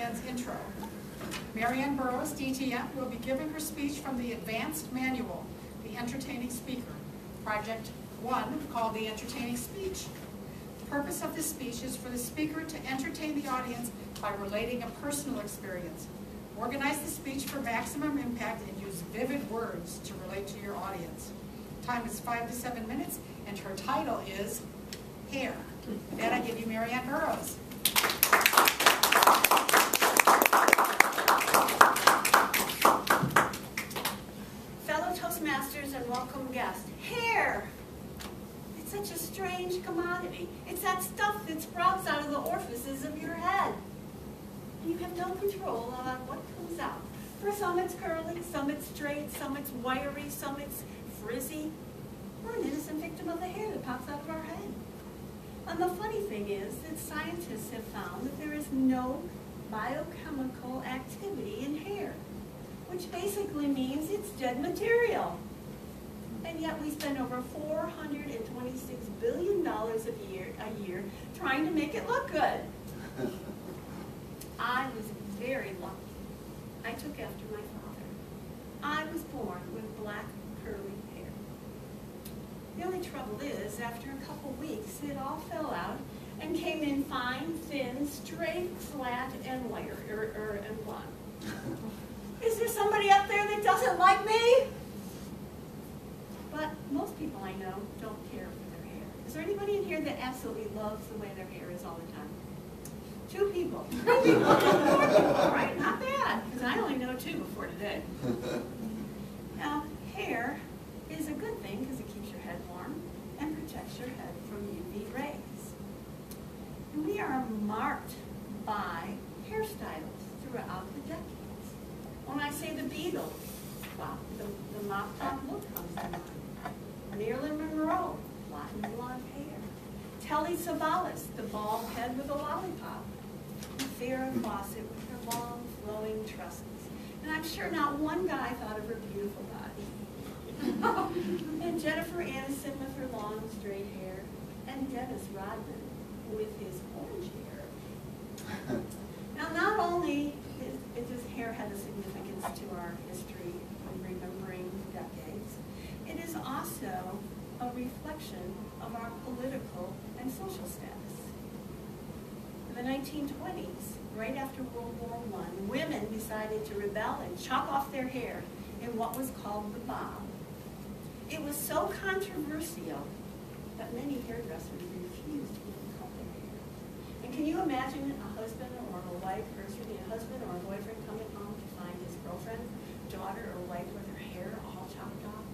Marianne's intro. Marianne Burrows, DTM, will be giving her speech from the advanced manual, The Entertaining Speaker, Project 1, called The Entertaining Speech. The purpose of this speech is for the speaker to entertain the audience by relating a personal experience. Organize the speech for maximum impact and use vivid words to relate to your audience. Time is 5 to 7 minutes, and her title is Hair. With that, I give you Marianne Burrows. Fellow Toastmasters and welcome guests. Hair! It's such a strange commodity. It's that stuff that sprouts out of the orifices of your head. And you have no control on what comes out. For some it's curly, some it's straight, some it's wiry, some it's frizzy. We're an innocent victim of the hair that pops out of our head. And the funny thing is that scientists have found that there is no biochemical activity in hair, which basically means it's dead material. And yet we spend over $426 billion a year trying to make it look good. I was very lucky. I took after my father. I was born with black curly hair. The only trouble is, after a couple weeks, it all fell out and came in fine, thin, straight, flat, and wire, and blonde. Is there somebody out there that doesn't like me? But most people I know don't care for their hair. Is there anybody in here that absolutely loves the way their hair is all the time? 2 people. 3 people. 4 people. All right, not bad, because I only know 2 before today. Now, hair is a good thing because it keeps your head warm and protects your head from UV rays. And we are marked by hairstyles throughout the decades. When I say the Beatles, well, the mop top look comes to mind. Marilyn Monroe, blonde blonde hair. Telly Savalas, the bald head with a lollipop. And Farrah Fawcett with her long, flowing tresses. And I'm sure not one guy thought of her beautiful body. And Jennifer Aniston with her long, straight hair. And Dennis Rodman with his orange hair. Now, not only does hair have a significance to our history in remembering decades, it is also a reflection of our political and social status. In the 1920s, right after World War I, women decided to rebel and chop off their hair in what was called the bob. It was so controversial that many hairdressers refused to even cut their hair. And can you imagine a husband or a wife, or excuse me, a husband or a boyfriend coming home to find his girlfriend, daughter, or wife with her hair all chopped off?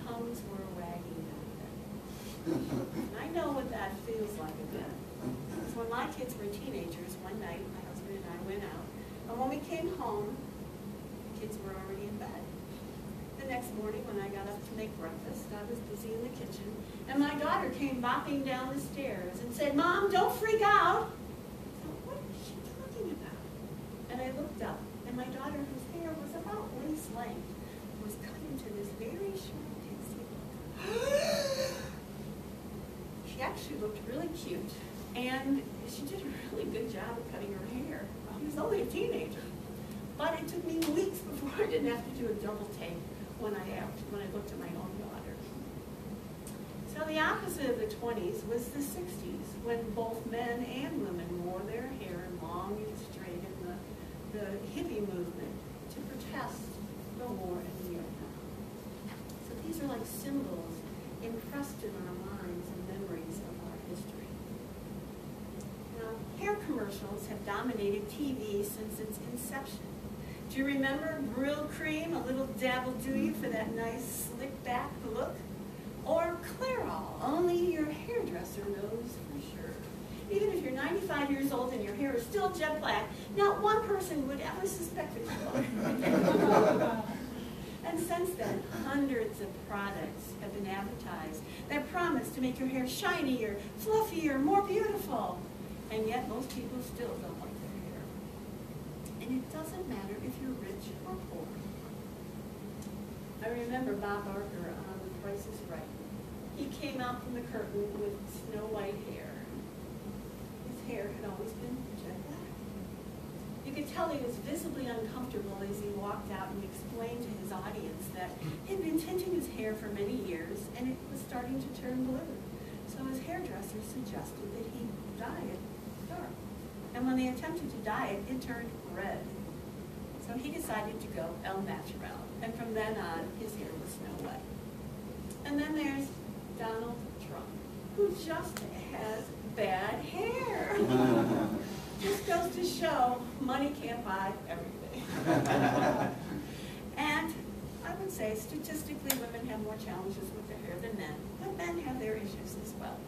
Tongues were wagging back then. And I know what that feels like a bit. Because when my kids were teenagers, one night my husband and I went out, and when we came home, the kids were already in bed. The next morning when I got up to make breakfast, I was busy in the kitchen, and my daughter came bopping down the stairs and said, "Mom, don't freak out." I thought, what is she talking about? And I looked up, and my daughter, whose hair was about waist length, was cut into this very short pixie look. She actually looked really cute, and she did a really good job of cutting her hair. She was only a teenager. But it took me weeks before I didn't have to do a double take when I looked at my own daughter. So the opposite of the 20s was the 60s, when both men and women wore their hair long and straight in the hippie movement to protest the war in Vietnam. So these are like symbols impressed in our minds and memories of our history. Now, hair commercials have dominated TV since its inception. Do you remember Brill Cream, a little dab'll do you for that nice slick back look? Or Clairol, only your hairdresser knows for sure. Even if you're 95 years old and your hair is still jet black, not one person would ever suspect it. And since then, hundreds of products have been advertised that promise to make your hair shinier, fluffier, more beautiful. And yet most people still don't like their hair. And it doesn't matter if you're rich or poor. I remember Bob Barker on The Price is Right. He came out from the curtain with snow white hair. His hair had always been jet black. You could tell he was visibly uncomfortable as he walked out and explained to his audience that he'd been tinting his hair for many years and it was starting to turn blue. So his hairdresser suggested that he dye it dark. And when they attempted to dye it, it turned red. So he decided to go el natural. And from then on, his hair was Snow White. And then there's Donald Trump, who just has bad hair. Just goes to show money can't buy everything. And I would say statistically women have more challenges with their hair than men, but men have their issues as well.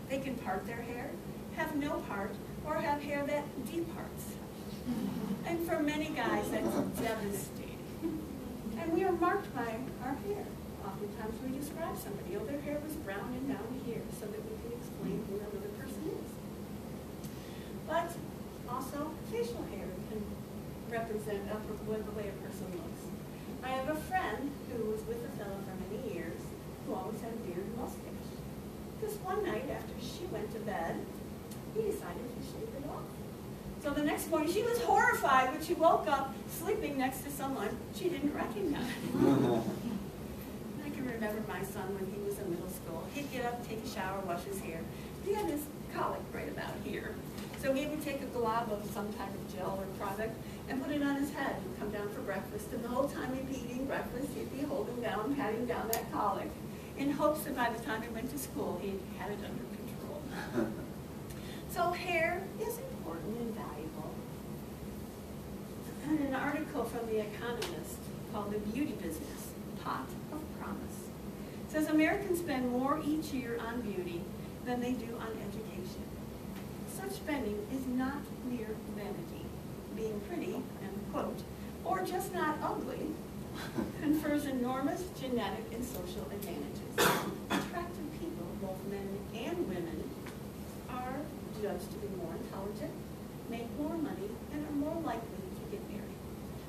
They can part their hair, have no part, or have hair that departs. And for many guys, that's devastating. And we are marked by our hair. Oftentimes we describe somebody, oh, their hair was brown and down here, so that we can explain who another person is. But also, facial hair can represent the way a person looks. I have a friend who was with a fellow for many years who always had a beard and mustache. This one night after she went to bed, he decided to shave it off. So the next morning, she was horrified when she woke up sleeping next to someone she didn't recognize. I can remember my son when he was in middle school. He'd get up, take a shower, wash his hair. He had this colic right about here. So he would take a glob of some type of gel or product and put it on his head and come down for breakfast. And the whole time he'd be eating breakfast, he'd be holding down, patting down that colic in hopes that by the time he went to school, he had it under control. So hair is important and valuable. And an article from The Economist called The Beauty Business, Pot of Promise, says Americans spend more each year on beauty than they do on education. Such spending is not mere vanity. Being pretty, and quote, or just not ugly, confers enormous genetic and social advantages. Attractive people, both men and women, are judged to be more intelligent, make more money, and are more likely to get married.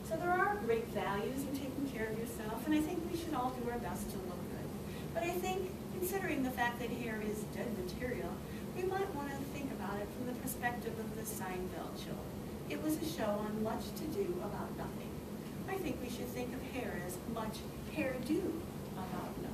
So there are great values in taking care of yourself, and I think we should all do our best to look good. But I think, considering the fact that hair is dead material, we might want to think about it from the perspective of the Seinfeld show. It was a show on much to do about nothing. I think we should think of hair as much hairdo about nothing.